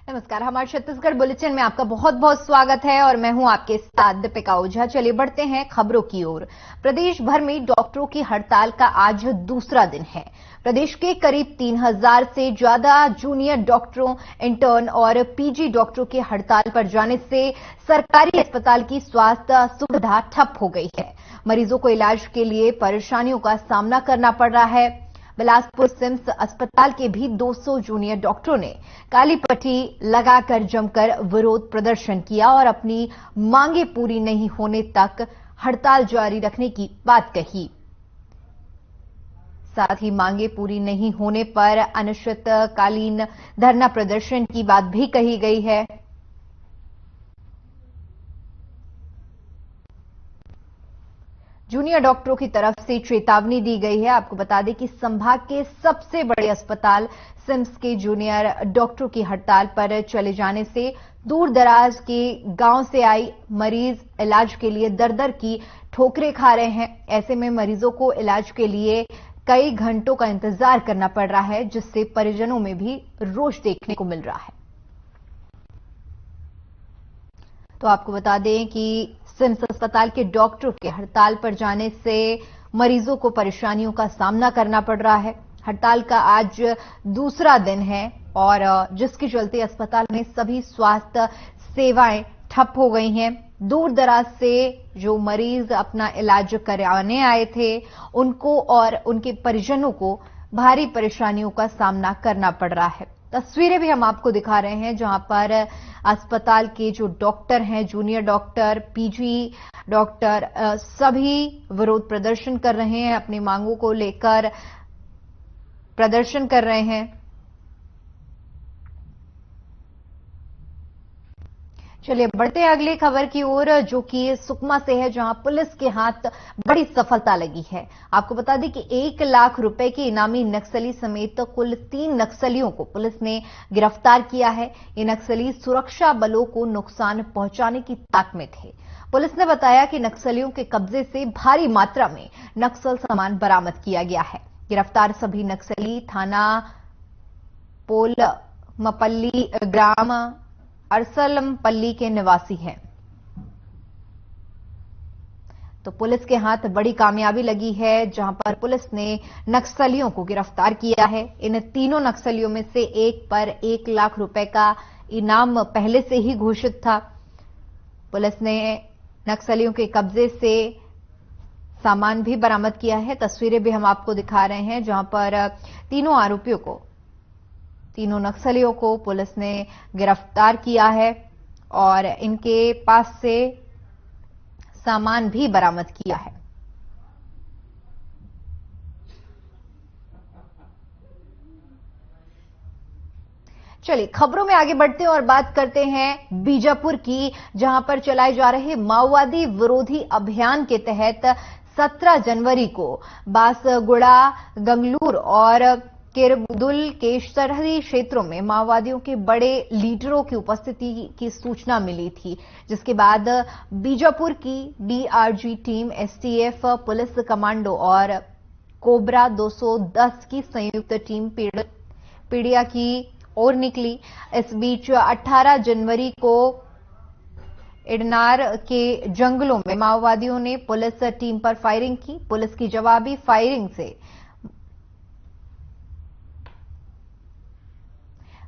नमस्कार, हमारे छत्तीसगढ़ बुलेटिन में आपका बहुत बहुत स्वागत है और मैं हूं आपके साथ दीपिका ओझा। चलिए बढ़ते हैं खबरों की ओर। प्रदेश भर में डॉक्टरों की हड़ताल का आज दूसरा दिन है। प्रदेश के करीब 3000 से ज्यादा जूनियर डॉक्टरों, इंटर्न और पीजी डॉक्टरों के हड़ताल पर जाने से सरकारी अस्पताल की स्वास्थ्य सुविधा ठप हो गई है। मरीजों को इलाज के लिए परेशानियों का सामना करना पड़ रहा है। बिलासपुर सिम्स अस्पताल के भी 200 जूनियर डॉक्टरों ने काली पट्टी लगाकर जमकर विरोध प्रदर्शन किया और अपनी मांगे पूरी नहीं होने तक हड़ताल जारी रखने की बात कही। साथ ही मांगे पूरी नहीं होने पर अनिश्चितकालीन धरना प्रदर्शन की बात भी कही गई है। जूनियर डॉक्टरों की तरफ से चेतावनी दी गई है। आपको बता दें कि संभाग के सबसे बड़े अस्पताल सिम्स के जूनियर डॉक्टरों की हड़ताल पर चले जाने से दूर दराज के गांव से आई मरीज इलाज के लिए दर दर की ठोकरें खा रहे हैं। ऐसे में मरीजों को इलाज के लिए कई घंटों का इंतजार करना पड़ रहा है, जिससे परिजनों में भी रोष देखने को मिल रहा है। तो आपको बता दें कि सिम्स अस्पताल के डॉक्टरों के हड़ताल पर जाने से मरीजों को परेशानियों का सामना करना पड़ रहा है। हड़ताल का आज दूसरा दिन है और जिसके चलते अस्पताल में सभी स्वास्थ्य सेवाएं ठप हो गई हैं। दूर दराज से जो मरीज अपना इलाज कराने आए थे, उनको और उनके परिजनों को भारी परेशानियों का सामना करना पड़ रहा है। तस्वीरें भी हम आपको दिखा रहे हैं, जहां पर अस्पताल के जो डॉक्टर हैं, जूनियर डॉक्टर, पीजी डॉक्टर, सभी विरोध प्रदर्शन कर रहे हैं, अपनी मांगों को लेकर प्रदर्शन कर रहे हैं। चलिए बढ़ते हैं अगली खबर की ओर, जो कि सुकमा से है, जहां पुलिस के हाथ बड़ी सफलता लगी है। आपको बता दें कि 1 लाख रुपए के इनामी नक्सली समेत कुल 3 नक्सलियों को पुलिस ने गिरफ्तार किया है। ये नक्सली सुरक्षा बलों को नुकसान पहुंचाने की ताक में थे। पुलिस ने बताया कि नक्सलियों के कब्जे से भारी मात्रा में नक्सल सामान बरामद किया गया है। गिरफ्तार सभी नक्सली थाना पोलमपल्ली ग्राम अरसलमपल्ली के निवासी हैं। तो पुलिस के हाथ बड़ी कामयाबी लगी है, जहां पर पुलिस ने नक्सलियों को गिरफ्तार किया है। इन तीनों नक्सलियों में से एक पर 1 लाख रुपए का इनाम पहले से ही घोषित था। पुलिस ने नक्सलियों के कब्जे से सामान भी बरामद किया है। तस्वीरें भी हम आपको दिखा रहे हैं, जहां पर तीनों नक्सलियों को पुलिस ने गिरफ्तार किया है और इनके पास से सामान भी बरामद किया है। चलिए खबरों में आगे बढ़ते हैं और बात करते हैं बीजापुर की, जहां पर चलाए जा रहे माओवादी विरोधी अभियान के तहत 17 जनवरी को बासगुड़ा, गंगलूर और केरबुदुल के सरहदी क्षेत्रों में माओवादियों के बड़े लीडरों की उपस्थिति की सूचना मिली थी, जिसके बाद बीजापुर की DRG team, STF, police commando और कोबरा 210 की संयुक्त टीम पीडिया की ओर निकली। इस बीच 18 जनवरी को इडनार के जंगलों में माओवादियों ने पुलिस टीम पर फायरिंग की। पुलिस की जवाबी फायरिंग से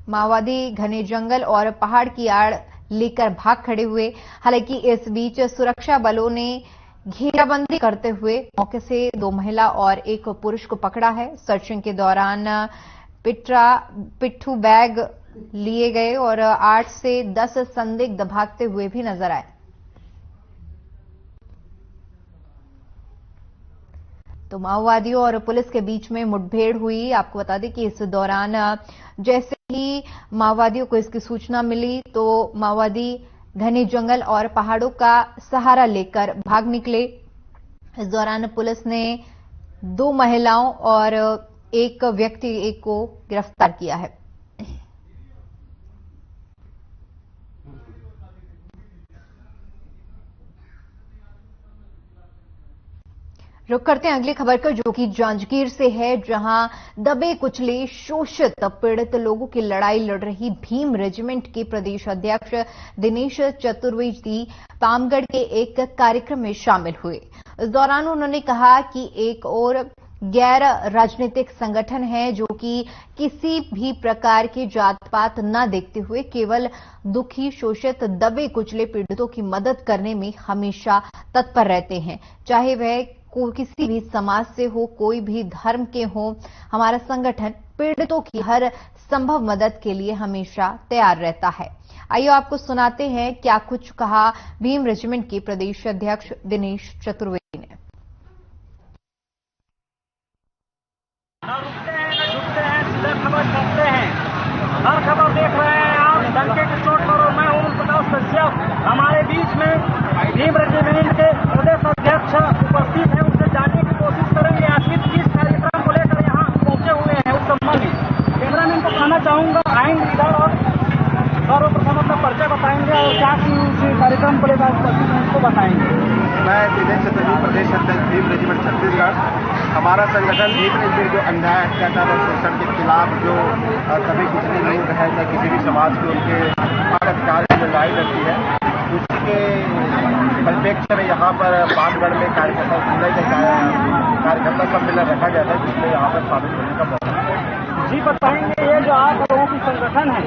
माओवादी घने जंगल और पहाड़ की आड़ लेकर भाग खड़े हुए। हालांकि इस बीच सुरक्षा बलों ने घेराबंदी करते हुए मौके से 2 महिला और 1 पुरुष को पकड़ा है। सर्चिंग के दौरान पिट्ठू बैग लिए गए और 8 से 10 संदिग्ध भागते हुए भी नजर आए। तो माओवादियों और पुलिस के बीच में मुठभेड़ हुई। आपको बता दें कि इस दौरान जैसे ही माओवादियों को इसकी सूचना मिली, तो माओवादी घने जंगल और पहाड़ों का सहारा लेकर भाग निकले। इस दौरान पुलिस ने 2 महिलाओं और 1 व्यक्ति को गिरफ्तार किया है। रुक करते हैं अगली खबर का, जो कि जांजगीर से है, जहां दबे कुचले शोषित पीड़ित लोगों की लड़ाई लड़ रही भीम रेजिमेंट के प्रदेश अध्यक्ष दिनेश चतुर्वेदी पामगढ़ के एक कार्यक्रम में शामिल हुए। इस दौरान उन्होंने कहा कि एक और गैर राजनीतिक संगठन है जो कि किसी भी प्रकार की जात पात न देखते हुए केवल दुखी शोषित दबे कुचले पीड़ितों की मदद करने में हमेशा तत्पर रहते हैं, चाहे वह किसी भी समाज से हो, कोई भी धर्म के हो। हमारा संगठन पीड़ितों की हर संभव मदद के लिए हमेशा तैयार रहता है। आइए आपको सुनाते हैं क्या कुछ कहा भीम रेजिमेंट के प्रदेश अध्यक्ष दिनेश चतुर्वेदी ने। न रुकते हैं, न झुकते हैं, सीधे खबर करते हैं। हर खबर देख रहे हैं आप, डंके की चोट पर। और मैं ओम प्रकाश कश्यप, हमारे बीच में भीम रेजिमेंट के प्रदेश अध्यक्ष उपस्थित हैं। उनसे जानने की कोशिश करेंगे आखिर किस कार्यक्रम को लेकर यहाँ पहुंचे हुए हैं उस संबंध में। कैमरामैन को कहना चाहूंगा आएंगे इधर और सर्वप्रथम अपना परिचय बताएंगे और क्या उस कार्यक्रम को लेकर उपस्थित हैं उसको बताएंगे। मैं दिनेश चतुर्वेदी, प्रदेश अध्यक्ष भीम रेजिमेंट छत्तीसगढ़। हमारा संगठन भीम रेजिमेंट जो अन्याय, अत्याचार और शोषण के खिलाफ जो सभी कुचले लोग हैं या किसी भी समाज के उनके हक अधिकार की लड़ाई लड़ती है, उसी के परिप्रेक्ष्य में यहाँ पर पामगढ़ में कार्यकर्ता सम्मेलन रखा गया था, जिसमें यहाँ पर शामिल होने का मौका। जी बताएंगे, ये जो आप लोगों की संगठन है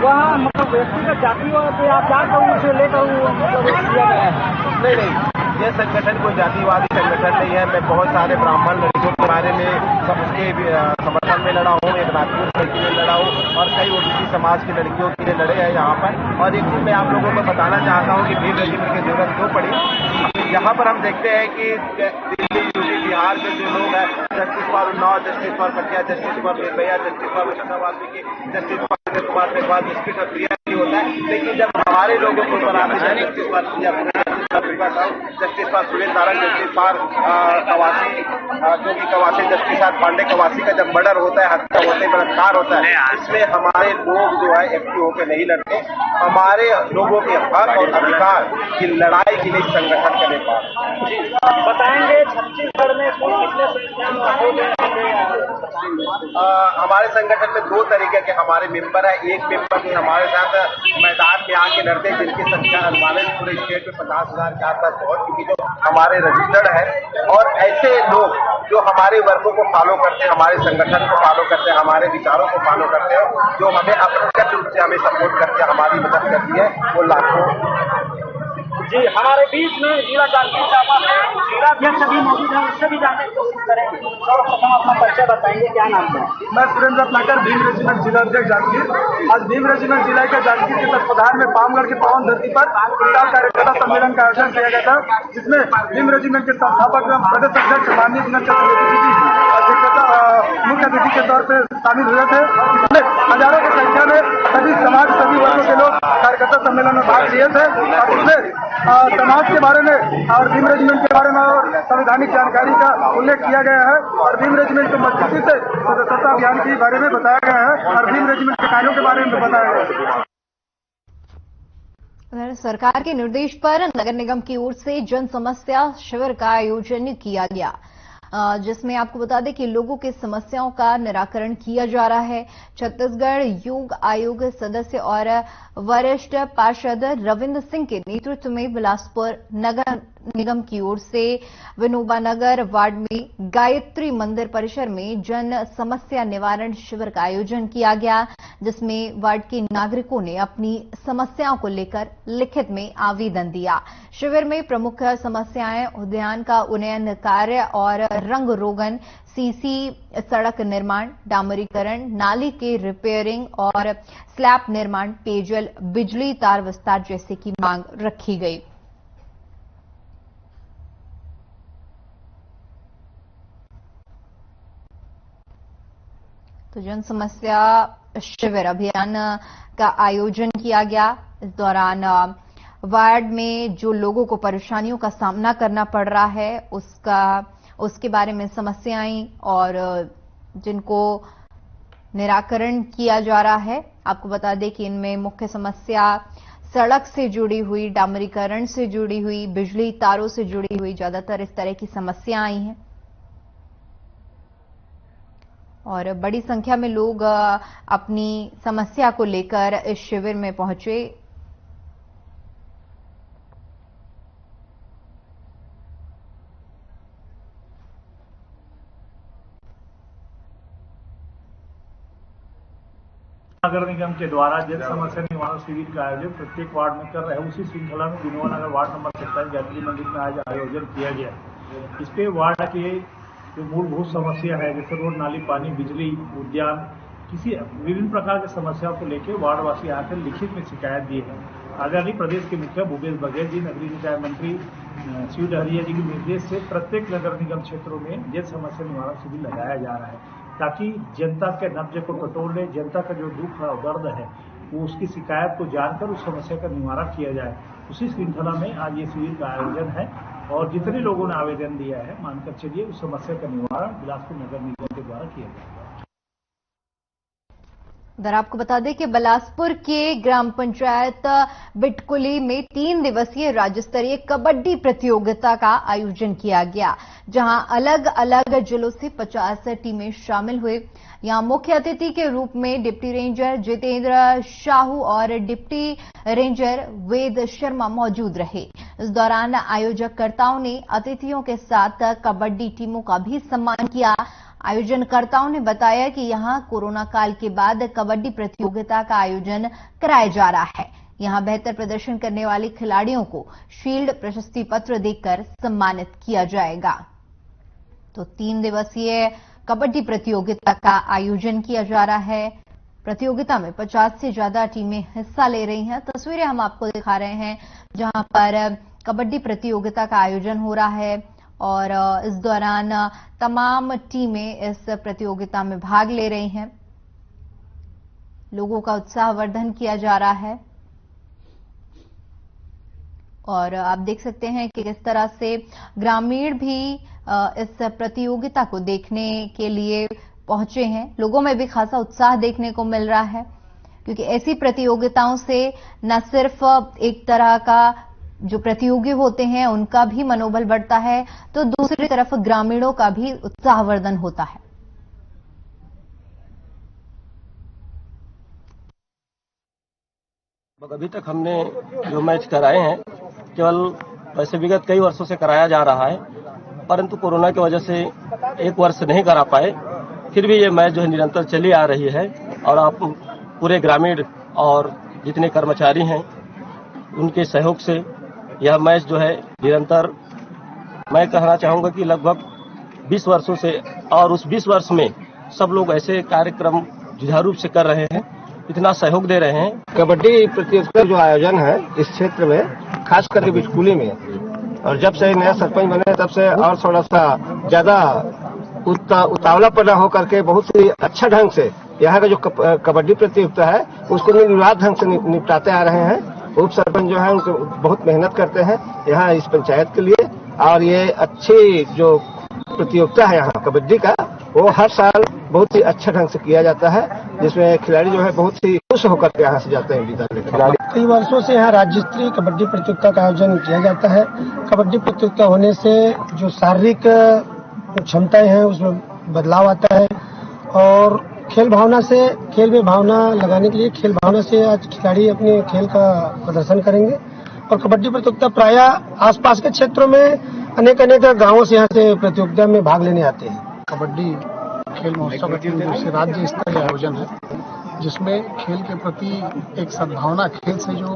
वह मतलब व्यक्तिगत जातिवाद पे आप जाकर उसे लेकर मतलब किया गया है? नहीं, ये संगठन कोई जातिवादी संगठन नहीं है। मैं बहुत सारे ब्राह्मण लड़कियों के बारे में उसके समर्थन में लड़ा हूँ, एक राजपूत लड़की में लड़ा हूँ और कई ओबीसी समाज की लड़कियों के लिए लड़े हैं यहाँ पर। और एक चीज मैं आप लोगों को बताना चाहता हूँ कि भीम रेजिमेंट की जरूरत क्यों पड़ी। यहाँ पर हम देखते हैं कि दिल्ली, यूपी, बिहार में जो लोग हैं, justice for Unnao, justice for Kathua, justice for Nirbhaya, justice for Valmiki, justice for Kumar के बाद जस्टिस फॉर प्रिया होता है। लेकिन जब हमारे लोगों के ऊपर आते हैं justice for Priya, justice for Suresh Narayan, justice for Kawasi, जो कि कवासी जस्टिस आर पांडे कवासी का जब मर्डर होता है, हत्या होते है, बलात्कार होता है, इसमें हमारे लोग जो है एक्टिव होकर नहीं लड़ते। हमारे लोगों के हक और अधिकार की लड़ाई के लिए संगठन के नेपाल बताएंगे। छत्तीसगढ़ में कुल कितने संख्या में हो गए? हमारे संगठन में दो तरीके के हमारे मेंबर है। एक मेंबर जो हमारे साथ मैदान में आके लड़ते हैं, जिनकी संख्या अनुमानित पूरे स्टेट में 50,000 के आसपास पहुंच चुकी, जो हमारे रजिस्टर्ड है। और ऐसे लोग जो हमारे वर्गों को फॉलो करते हैं, हमारे संगठन को फॉलो करते हैं, हमारे विचारों को फॉलो करते हैं, जो हमें अप्रत्यक्ष रूप से हमें सपोर्ट करते हैं, हमारी मदद करती है, वो लाखों। जी हमारे बीच में जिला जांजगीर चांपा में जिलाध्यक्ष भी मौजूद है, उससे भी जानने की कोशिश करेंगे। सर्वप्रथम अपना परिचय बताएंगे, क्या नाम है? मैं सुरेंद्र रत्नाकर, भीम रेजिमेंट जिला अध्यक्ष जांजगीर। आज भीम रेजिमेंट जिला के जांजगीर के तत्वाधान में पामगढ़ की पावन धरती पर विशाल कार्यकर्ता सम्मेलन का आयोजन किया गया था, जिसमें भीम रेजिमेंट के संस्थापक प्रदेश अध्यक्ष माननीय दिनेश चतुर्वेदी जी मुख्य अतिथि के तौर पर शामिल हुए थे। इसमें हजारों की संख्या में सभी समाज, सभी वर्गों के लोग कार्यकर्ता सम्मेलन में भाग लिए थे और इसमें समाज के बारे में और भीम रेजिमेंट के बारे में और संवैधानिक जानकारी का उल्लेख किया गया है और भीम रेजिमेंट को मजबूती से सदस्यता अभियान के बारे में बताया गया है और भीम रेजिमेंट के कार्यों के बारे में बताया गया है। सरकार के निर्देश पर नगर निगम की ओर से जन समस्या शिविर का आयोजन किया गया, जिसमें आपको बता दें कि लोगों की समस्याओं का निराकरण किया जा रहा है। छत्तीसगढ़ योग आयोग सदस्य और वरिष्ठ पार्षद रविंद्र सिंह के नेतृत्व में बिलासपुर नगर निगम की ओर से विनोबा नगर वार्ड में गायत्री मंदिर परिसर में जन समस्या निवारण शिविर का आयोजन किया गया, जिसमें वार्ड के नागरिकों ने अपनी समस्याओं को लेकर लिखित में आवेदन दिया। शिविर में प्रमुख समस्याएं उद्यान का उन्नयन कार्य और रंग रोगन, सीसी सड़क निर्माण, डामरीकरण, नाली के रिपेयरिंग और स्लैब निर्माण, पेयजल, बिजली तार विस्तार जैसे की मांग रखी गई। तो जन समस्या शिविर अभियान का आयोजन किया गया। इस दौरान वार्ड में जो लोगों को परेशानियों का सामना करना पड़ रहा है उसके बारे में समस्याएं और जिनको निराकरण किया जा रहा है। आपको बता दें कि इनमें मुख्य समस्या सड़क से जुड़ी हुई, डामरीकरण से जुड़ी हुई, बिजली तारों से जुड़ी हुई ज्यादातर इस तरह की समस्या आई हैं और बड़ी संख्या में लोग अपनी समस्या को लेकर इस शिविर में पहुंचे। नगर निगम के द्वारा जल समस्या निवारण शिविर का आयोजन प्रत्येक वार्ड में कर रहे हैं। उसी श्रृंखला में विनोबा नगर वार्ड नंबर 27 गायत्री मंदिर में आज आयोजन किया गया। इस पे वार्ड के जो मूलभूत समस्या है, जैसे रोड, नाली, पानी, बिजली, उद्यान, किसी विभिन्न प्रकार की समस्याओं को लेकर वार्डवासी आकर लिखित में शिकायत दिए हैं। आदरणीय प्रदेश के मुखिया भूपेश बघेल जी, नगरीय निकाय मंत्री शिव डहरिया जी के निर्देश से प्रत्येक नगर निगम क्षेत्रों में जल समस्या निवारण शिविर लगाया जा रहा है, ताकि जनता के नब्ज को टटोल ले, जनता का जो दुख और दर्द है वो उसकी शिकायत को जानकर उस समस्या का निवारण किया जाए। उसी श्रृंखला में आज ये शिविर का आयोजन है और जितने लोगों ने आवेदन दिया है, मानकर चलिए उस समस्या का निवारण बिलासपुर नगर निगम के द्वारा किया जाएगा। उधर आपको बता दें कि बिलासपुर के ग्राम पंचायत बिटकुली में 3 दिवसीय राज्य स्तरीय कबड्डी प्रतियोगिता का आयोजन किया गया, जहां अलग अलग जिलों से 50 टीमें शामिल हुए। यहां मुख्य अतिथि के रूप में डिप्टी रेंजर जितेंद्र शाहू और डिप्टी रेंजर वेद शर्मा मौजूद रहे। इस दौरान आयोजककर्ताओं ने अतिथियों के साथ कबड्डी टीमों का भी सम्मान किया। आयोजनकर्ताओं ने बताया कि यहां कोरोना काल के बाद कबड्डी प्रतियोगिता का आयोजन कराया जा रहा है। यहां बेहतर प्रदर्शन करने वाले खिलाड़ियों को शील्ड, प्रशस्ति पत्र देकर सम्मानित किया जाएगा। तो 3 दिवसीय कबड्डी प्रतियोगिता का आयोजन किया जा रहा है। प्रतियोगिता में 50 से ज्यादा टीमें हिस्सा ले रही हैं। तस्वीरें हम आपको दिखा रहे हैं जहां पर कबड्डी प्रतियोगिता का आयोजन हो रहा है और इस दौरान तमाम टीमें इस प्रतियोगिता में भाग ले रही हैं। लोगों का उत्साहवर्धन किया जा रहा है और आप देख सकते हैं कि किस तरह से ग्रामीण भी इस प्रतियोगिता को देखने के लिए पहुंचे हैं। लोगों में भी खासा उत्साह देखने को मिल रहा है, क्योंकि ऐसी प्रतियोगिताओं से न सिर्फ एक तरह का जो प्रतियोगी होते हैं उनका भी मनोबल बढ़ता है, तो दूसरी तरफ ग्रामीणों का भी उत्साहवर्धन होता है। अभी तक हमने जो मैच कराए हैं केवल वैसे विगत कई वर्षों से कराया जा रहा है, परंतु कोरोना की वजह से एक वर्ष नहीं करा पाए। फिर भी ये मैच जो है निरंतर चली आ रही है और आप पूरे ग्रामीण और जितने कर्मचारी हैं उनके सहयोग से यह मैच जो है निरंतर, मैं कहना चाहूंगा कि लगभग 20 वर्षों से, और उस 20 वर्ष में सब लोग ऐसे कार्यक्रम जुझारू रूप से कर रहे हैं, इतना सहयोग दे रहे हैं। कबड्डी प्रतियोगिता जो आयोजन है इस क्षेत्र में, खास करके बिचकुली में, और जब से नया सरपंच बने तब से और थोड़ा सा ज्यादा उतावलापना होकर के बहुत ही अच्छा ढंग से यहाँ का जो कबड्डी प्रतियोगिता है उसको निर्विवाद ढंग से निपटाते आ रहे हैं। उप सरपंच जो है उनको बहुत मेहनत करते हैं यहाँ इस पंचायत के लिए, और ये अच्छी जो प्रतियोगिता है यहाँ कबड्डी का, वो हर साल बहुत ही अच्छा ढंग से किया जाता है, जिसमें खिलाड़ी जो है बहुत ही खुश होकर के यहाँ से जाते हैं विदा लेकर। कई वर्षों से यहाँ राज्य स्तरीय कबड्डी प्रतियोगिता का आयोजन किया जाता है। कबड्डी प्रतियोगिता होने से जो शारीरिक क्षमताएं हैं उसमें बदलाव आता है और खेल भावना से, खेल में भावना लगाने के लिए खेल भावना से आज खिलाड़ी अपने खेल का प्रदर्शन करेंगे। और कबड्डी प्रतियोगिता प्रायः आसपास के क्षेत्रों में अनेक गांवों से यहाँ से प्रतियोगिता में भाग लेने आते हैं। कबड्डी खेल महोत्सव का 3 दिवसीय राज्य स्तरीय आयोजन है, जिसमें खेल के प्रति एक सद्भावना, खेल से जो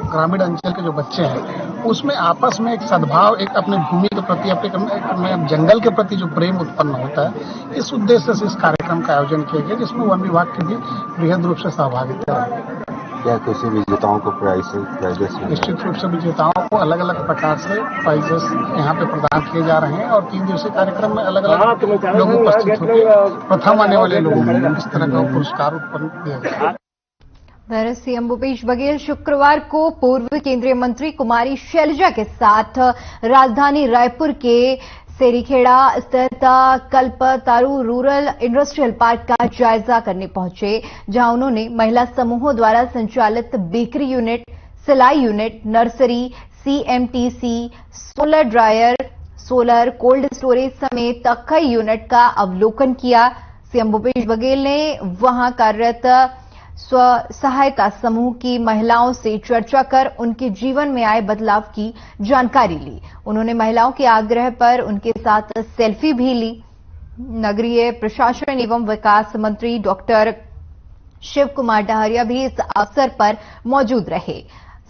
ग्रामीण अंचल के जो बच्चे हैं उसमें आपस में एक सद्भाव, एक अपने भूमि के प्रति, अपने जंगल के प्रति जो प्रेम उत्पन्न होता है, इस उद्देश्य से इस कार्यक्रम का आयोजन किया गया, जिसमें वन विभाग की भी बृहद रूप से सहभागिता है। क्या किसी विजेताओं को प्राइजेस निश्चित रूप से विजेताओं को अलग अलग प्रकार से प्राइजेस यहाँ पे प्रदान किए जा रहे हैं और 3 दिवसीय कार्यक्रम में अलग अलग लोग उपस्थित होकर प्रथम आने वाले लोगों को इस तरह का पुरस्कार उत्पन्न किया गया। उधर सीएम भूपेश बघेल शुक्रवार को पूर्व केंद्रीय मंत्री कुमारी शैलजा के साथ राजधानी रायपुर के सेरीखेड़ा स्थित कल्पतारू रूरल इंडस्ट्रियल पार्क का जायजा करने पहुंचे, जहां उन्होंने महिला समूहों द्वारा संचालित बेकरी यूनिट, सिलाई unit, nursery, CMTC, solar dryer, solar cold storage समेत कई यूनिट का अवलोकन किया। सीएम भूपेश बघेल ने वहां कार्यरत स्व सहायता समूह की महिलाओं से चर्चा कर उनके जीवन में आए बदलाव की जानकारी ली। उन्होंने महिलाओं के आग्रह पर उनके साथ सेल्फी भी ली। नगरीय प्रशासन एवं विकास मंत्री डॉक्टर शिव कुमार डहरिया भी इस अवसर पर मौजूद रहे।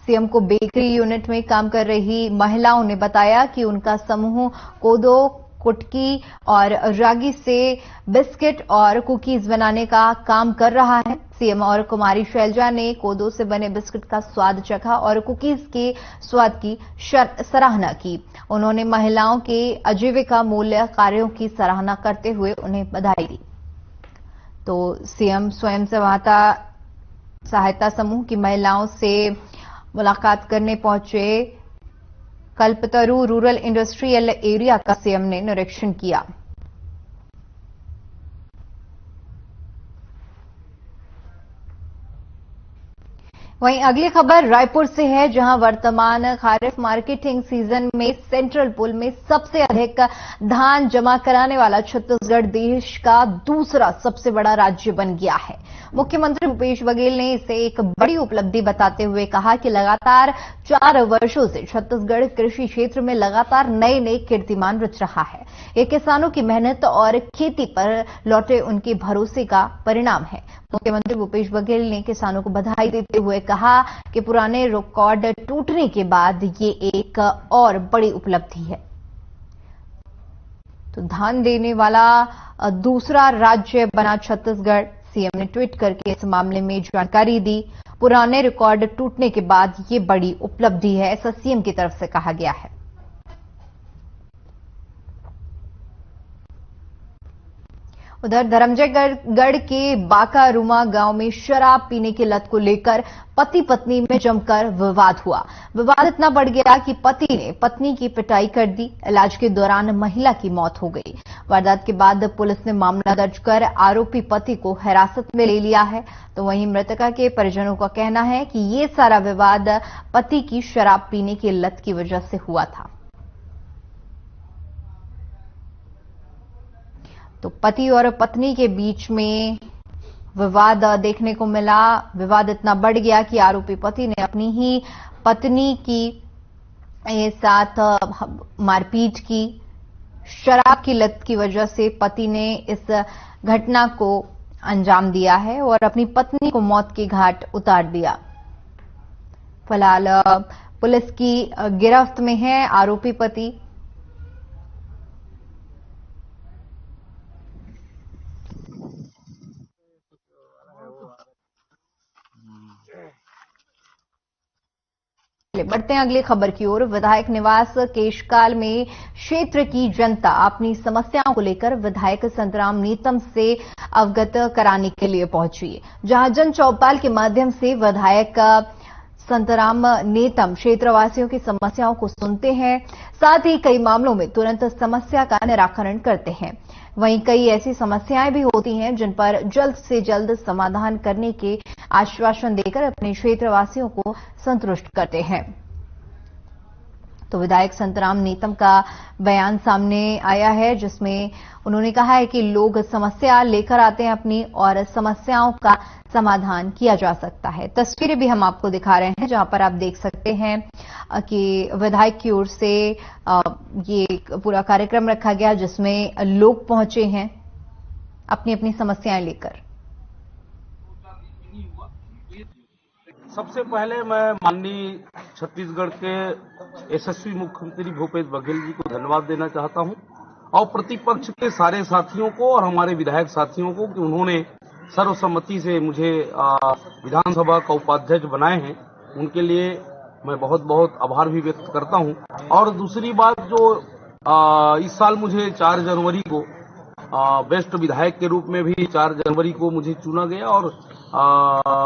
सीएम को बेकरी यूनिट में काम कर रही महिलाओं ने बताया कि उनका समूह कोदो, कुटकी और रागी से बिस्किट और कुकीज बनाने का काम कर रहा है। सीएम और कुमारी शैलजा ने कोदो से बने बिस्किट का स्वाद चखा और कुकीज के स्वाद की सराहना की। उन्होंने महिलाओं के आजीविका मूल्य कार्यों की सराहना करते हुए उन्हें बधाई दी। तो सीएम स्वयं सहायता समूह की महिलाओं से मुलाकात करने पहुंचे। कल्पतरू रूरल इंडस्ट्रियल एरिया का सीएम ने निरीक्षण किया। वहीं अगली खबर रायपुर से है, जहां वर्तमान खरीफ मार्केटिंग सीजन में सेंट्रल पूल में सबसे अधिक धान जमा कराने वाला छत्तीसगढ़ देश का दूसरा सबसे बड़ा राज्य बन गया है। मुख्यमंत्री भूपेश बघेल ने इसे एक बड़ी उपलब्धि बताते हुए कहा कि लगातार 4 वर्षों से छत्तीसगढ़ कृषि क्षेत्र में लगातार नए नए कीर्तिमान रच रहा है। ये किसानों की मेहनत और खेती पर लौटे उनके भरोसे का परिणाम है। मुख्यमंत्री भूपेश बघेल ने किसानों को बधाई देते हुए कहा कि पुराने रिकॉर्ड टूटने के बाद ये एक और बड़ी उपलब्धि है। तो धान देने वाला दूसरा राज्य बना छत्तीसगढ़। सीएम ने ट्वीट करके इस मामले में जानकारी दी। पुराने रिकॉर्ड टूटने के बाद ये बड़ी उपलब्धि है, ऐसा सीएम की तरफ से कहा गया है। उधर धरमजयगढ़ के बाकारूमा गांव में शराब पीने की लत को लेकर पति पत्नी में जमकर विवाद हुआ। विवाद इतना बढ़ गया कि पति ने पत्नी की पिटाई कर दी। इलाज के दौरान महिला की मौत हो गई। वारदात के बाद पुलिस ने मामला दर्ज कर आरोपी पति को हिरासत में ले लिया है। तो वहीं मृतका के परिजनों का कहना है कि ये सारा विवाद पति की शराब पीने की लत की वजह से हुआ था। तो पति और पत्नी के बीच में विवाद देखने को मिला। विवाद इतना बढ़ गया कि आरोपी पति ने अपनी ही पत्नी की साथ मारपीट की। शराब की लत की वजह से पति ने इस घटना को अंजाम दिया है और अपनी पत्नी को मौत के घाट उतार दिया। फिलहाल पुलिस की गिरफ्त में है आरोपी पति। बढ़ते हैं अगली खबर की ओर। विधायक निवास केशकाल में क्षेत्र की जनता अपनी समस्याओं को लेकर विधायक संतराम नेतम से अवगत कराने के लिए पहुंची, जहां जन चौपाल के माध्यम से विधायक संतराम नेतम क्षेत्रवासियों की समस्याओं को सुनते हैं, साथ ही कई मामलों में तुरंत समस्या का निराकरण करते हैं। वहीं कई ऐसी समस्याएं भी होती हैं जिन पर जल्द से जल्द समाधान करने के आश्वासन देकर अपने क्षेत्रवासियों को संतुष्ट करते हैं। तो विधायक संतराम नेतम का बयान सामने आया है, जिसमें उन्होंने कहा है कि लोग समस्या लेकर आते हैं अपनी, और समस्याओं का समाधान किया जा सकता है। तस्वीरें भी हम आपको दिखा रहे हैं, जहां पर आप देख सकते हैं कि विधायक की ओर से ये पूरा कार्यक्रम रखा गया, जिसमें लोग पहुंचे हैं अपनी अपनी समस्याएं लेकर। सबसे पहले मैं माननीय छत्तीसगढ़ के यशस्वी मुख्यमंत्री भूपेश बघेल जी को धन्यवाद देना चाहता हूं, और प्रतिपक्ष के सारे साथियों को और हमारे विधायक साथियों को कि उन्होंने सर्वसम्मति से मुझे विधानसभा का उपाध्यक्ष बनाए हैं। उनके लिए मैं बहुत बहुत आभार भी व्यक्त करता हूं। और दूसरी बात, जो इस साल मुझे 4 जनवरी को बेस्ट विधायक के रूप में भी 4 जनवरी को मुझे चुना गया, और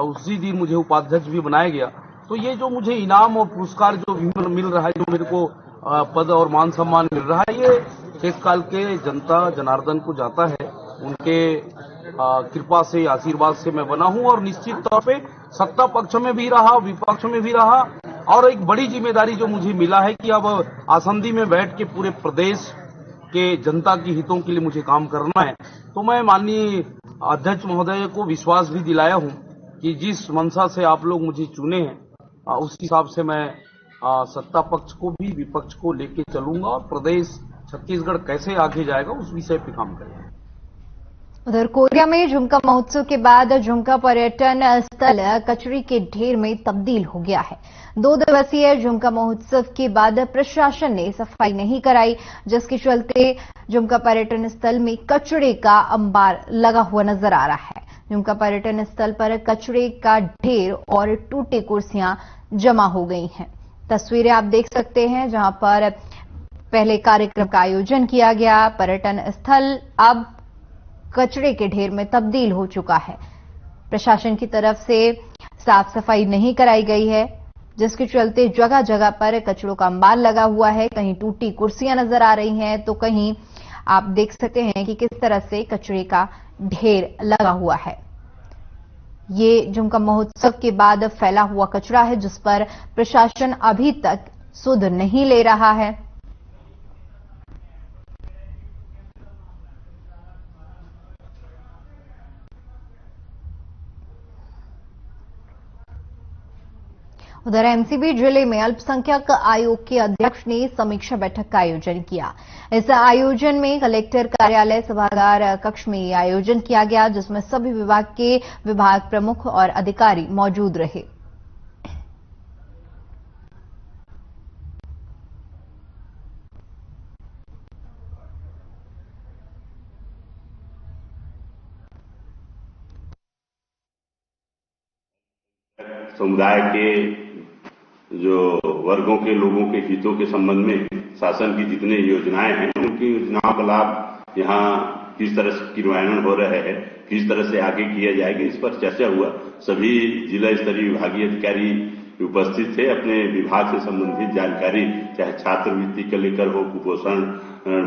उसी दिन मुझे उपाध्यक्ष भी बनाया गया। तो ये जो मुझे इनाम और पुरस्कार जो मिल रहा है, जो मेरे को पद और मान सम्मान मिल रहा है, ये केशकाल के जनता जनार्दन को जाता है। उनके कृपा से, आशीर्वाद से मैं बना हूं, और निश्चित तौर पे सत्ता पक्ष में भी रहा, विपक्ष में भी रहा, और एक बड़ी जिम्मेदारी जो मुझे मिला है कि अब आसंदी में बैठ के पूरे प्रदेश के जनता की हितों के लिए मुझे काम करना है। तो मैं माननीय अध्यक्ष महोदय को विश्वास भी दिलाया हूं कि जिस मंशा से आप लोग मुझे चुने हैं उस हिसाब से मैं सत्ता पक्ष को भी विपक्ष को लेके चलूंगा और प्रदेश छत्तीसगढ़ कैसे आगे जाएगा उस विषय पे काम करेंगे। उधर कोरिया में झुमका महोत्सव के बाद झुमका पर्यटन स्थल कचरे के ढेर में तब्दील हो गया है। 2 दिवसीय झुमका महोत्सव के बाद प्रशासन ने सफाई नहीं कराई, जिसके चलते झुमका पर्यटन स्थल में कचरे का अंबार लगा हुआ नजर आ रहा है। झुमका पर्यटन स्थल पर कचरे का ढेर और टूटी कुर्सियां जमा हो गई हैं। तस्वीरें आप देख सकते हैं, जहां पर पहले कार्यक्रम का आयोजन किया गया पर्यटन स्थल अब कचरे के ढेर में तब्दील हो चुका है। प्रशासन की तरफ से साफ सफाई नहीं कराई गई है, जिसके चलते जगह जगह पर कचरों का अंबार लगा हुआ है। कहीं टूटी कुर्सियां नजर आ रही हैं तो कहीं आप देख सकते हैं कि किस तरह से कचरे का ढेर लगा हुआ है। ये झुमका महोत्सव के बाद फैला हुआ कचरा है, जिस पर प्रशासन अभी तक सुध नहीं ले रहा है। उधर एमसीबी जिले में अल्पसंख्यक आयोग के अध्यक्ष ने समीक्षा बैठक का आयोजन किया। इस आयोजन में कलेक्टर कार्यालय सभागार कक्ष में आयोजन किया गया, जिसमें सभी विभाग के विभाग प्रमुख और अधिकारी मौजूद रहे। समुदाय के जो वर्गों के लोगों के हितों के संबंध में शासन की जितने योजनाएं हैं उनकी योजनाओं का लाभ यहाँ किस तरह से क्रियान्वयन हो रहे हैं, किस तरह से आगे किया जाएगा, इस पर चर्चा हुआ। सभी जिला स्तरीय विभागीय अधिकारी उपस्थित थे। अपने विभाग से संबंधित जानकारी चाहे छात्रवृत्ति को लेकर हो, कुपोषण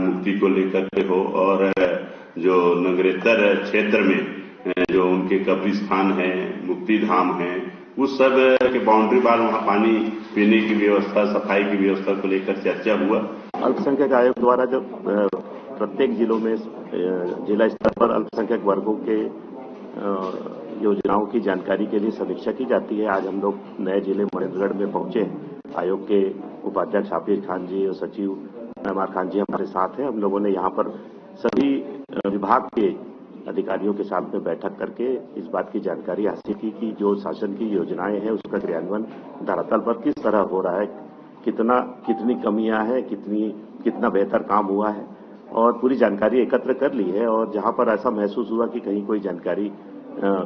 मुक्ति को लेकर के हो, और जो नगरेतर क्षेत्र में जो उनके कब्रिस्तान है, मुक्ति धाम है, उस सब के बाउंड्री बार वहां पानी पीने की व्यवस्था, सफाई की व्यवस्था को लेकर चर्चा हुआ। अल्पसंख्यक आयोग द्वारा जब प्रत्येक जिलों में जिला स्तर पर अल्पसंख्यक वर्गों के योजनाओं की जानकारी के लिए समीक्षा की जाती है। आज हम लोग नए जिले महेंद्रगढ़ में पहुंचे हैं। आयोग के उपाध्यक्ष हाफिज खान जी और सचिव एमआर खान जी हमारे साथ हैं। हम लोगों ने यहाँ पर सभी विभाग के अधिकारियों के साथ में बैठक करके इस बात की जानकारी हासिल की कि जो शासन की योजनाएं हैं उसका क्रियान्वयन धरातल पर किस तरह हो रहा है, कितनी कमियां हैं, कितना बेहतर काम हुआ है, और पूरी जानकारी एकत्र कर ली है। और जहां पर ऐसा महसूस हुआ कि कहीं कोई जानकारी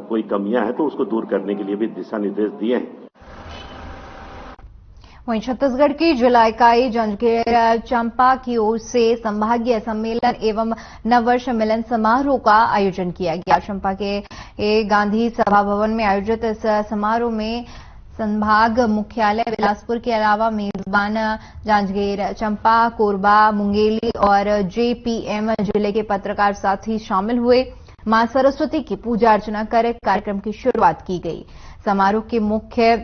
कोई कमियां हैं तो उसको दूर करने के लिए भी दिशा निर्देश दिए हैं। वहीं छत्तीसगढ़ की जिला इकाई जांजगीर चांपा की ओर से संभागीय सम्मेलन एवं नववर्ष मिलन समारोह का आयोजन किया गया। चंपा के गांधी सभा भवन में आयोजित इस समारोह में संभाग मुख्यालय बिलासपुर के अलावा मेजबान जांजगीर चांपा, कोरबा, मुंगेली और जेपीएम जिले के पत्रकार साथी शामिल हुए। मां सरस्वती की पूजा अर्चना कर कार्यक्रम की शुरुआत की गई। समारोह के मुख्य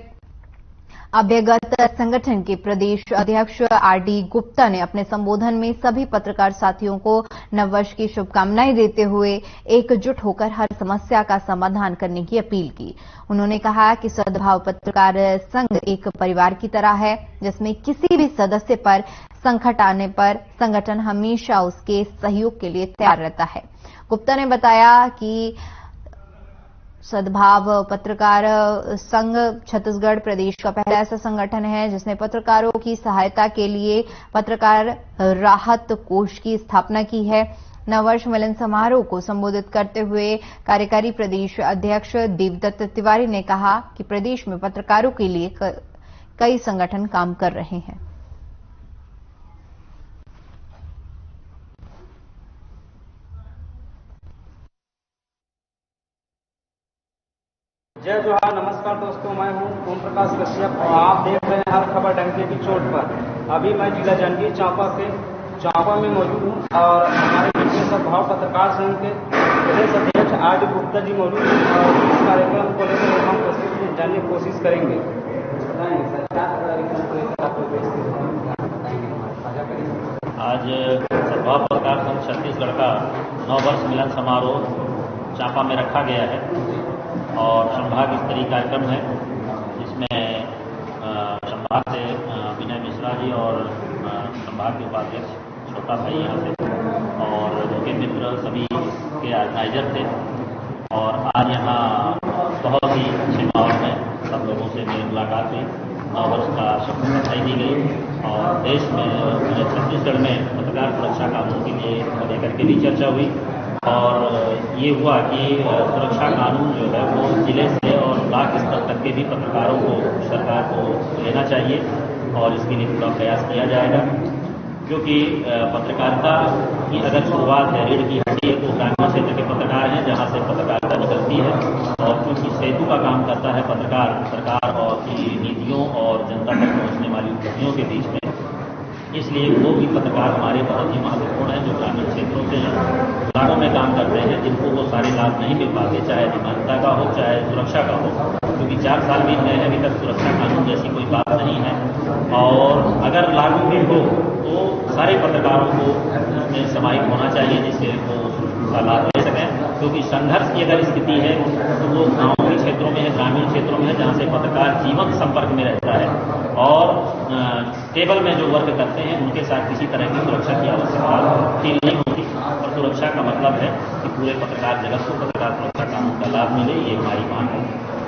अभ्यागत संगठन के प्रदेश अध्यक्ष आरडी गुप्ता ने अपने संबोधन में सभी पत्रकार साथियों को नववर्ष की शुभकामनाएं देते हुए एकजुट होकर हर समस्या का समाधान करने की अपील की। उन्होंने कहा कि सद्भाव पत्रकार संघ एक परिवार की तरह है, जिसमें किसी भी सदस्य पर संकट आने पर संगठन हमेशा उसके सहयोग के लिए तैयार रहता है। गुप्ता ने बताया कि सद्भाव पत्रकार संघ छत्तीसगढ़ प्रदेश का पहला ऐसा संगठन है जिसने पत्रकारों की सहायता के लिए पत्रकार राहत कोष की स्थापना की है। नववर्ष मिलन समारोह को संबोधित करते हुए कार्यकारी प्रदेश अध्यक्ष देवदत्त तिवारी ने कहा कि प्रदेश में पत्रकारों के लिए कई संगठन काम कर रहे हैं। जय जोहार, नमस्कार दोस्तों, मैं हूं ओम प्रकाश कश्यप और आप देख रहे हैं हर खबर डंके की चोट पर। अभी मैं जिला जांजगीर चांपा में मौजूद हूं और हमारे बीच में सद्भाव पत्रकार संघ के प्रदेश अध्यक्ष आरडी गुप्ता जी मौजूद हैं और इस कार्यक्रम को लेकर हम प्रस्तुत जानने की कोशिश करेंगे। आज सद्भाव पत्रकार संघ छत्तीसगढ़ का 9 वर्ष मिलन समारोह चांपा में रखा गया है और संभाग स्तरीय कार्यक्रम है, जिसमें संभाग से विनय मिश्रा जी और संभाग के उपाध्यक्ष छोटा भाई यहाँ से और उनके मित्र सभी के ऑर्गेनाइजर थे। और आज यहाँ बहुत ही अच्छे माहौल में सब लोगों से मेरी मुलाकात हुई, 9 वर्ष का शपथ बधाई दी गई और देश में छत्तीसगढ़ में पत्रकार सुरक्षा कानून के लिए लेकर के भी चर्चा हुई। और ये हुआ कि सुरक्षा कानून जो है वो जिले से और ब्लॉक स्तर तक के भी पत्रकारों को सरकार को लेना चाहिए और इसके लिए पूरा प्रयास किया जाएगा, क्योंकि पत्रकारिता की अगर शुरुआत है, रीढ़ की हड्डी है, तो ग्रामीण क्षेत्र के पत्रकार हैं जहाँ से पत्रकारिता निकलती है। और क्योंकि सेतु का काम करता है पत्रकार सरकार और की नीतियों और जनता तक पहुँचने वाली उपलब्धियों के बीच में, इसलिए वो भी पत्रकार हमारे बहुत ही महत्वपूर्ण हैं जो ग्रामीण क्षेत्रों से गाँवों में काम करते हैं, जिनको वो सारे लाभ नहीं मिल पाते, चाहे अधिमानता का हो चाहे सुरक्षा का हो, क्योंकि 4 साल बीत गए हैं, अभी तक सुरक्षा कानून जैसी कोई बात नहीं है। और अगर लागू भी हो तो सारे पत्रकारों को उसमें समाहित होना चाहिए, जिससे वो उसका लाभ ले सकें, क्योंकि संघर्ष की अगर स्थिति है तो वो गाँव के क्षेत्रों में है, ग्रामीण क्षेत्रों में है, जहाँ से पत्रकार जीवंत संपर्क में रहता है और टेबल में जो वर्क करते हैं उनके साथ किसी तरह की सुरक्षा की आवश्यकता फील नहीं होती। और सुरक्षा का मतलब है कि पूरे पत्रकार जगत को पत्रकार सुरक्षा कानून का लाभ मिले, ये हमारी मांग है।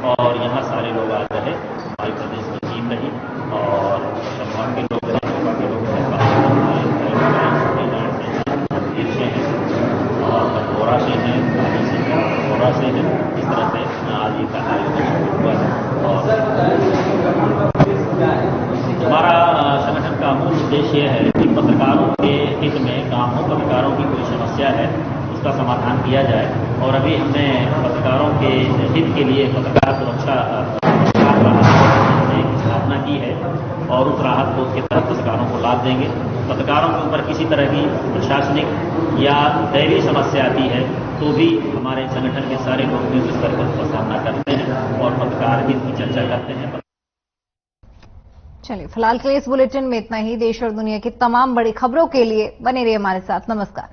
और यहाँ सारे लोग आ रहे, हमारे प्रदेश में टीम रही और संभाग के लोग रहे, गोवा के लोग रहे, से हैं और कटोरा से हैं, गाड़ी से हैं, गोरा से हैं, इस तरह से आज का आयोजन हुआ है। और हमारा संगठन का मूल उद्देश्य है कि पत्रकारों के हित में काम हो, पत्रकारों की कोई समस्या है उसका समाधान किया जाए। और अभी हमने पत्रकारों के हित के लिए पत्रकार सुरक्षा की स्थापना की है और उस राहत को के तहत पत्रकारों को लाभ देंगे। पत्रकारों के ऊपर किसी तरह की प्रशासनिक या दैवीय समस्या आती है तो भी हमारे संगठन के सारे लोग मिल कर उसका सामना करते हैं और पत्रकार हित की चर्चा करते हैं। चलिए, फिलहाल के लिए इस बुलेटिन में इतना ही। देश और दुनिया की तमाम बड़ी खबरों के लिए बने रहिए हमारे साथ। नमस्कार।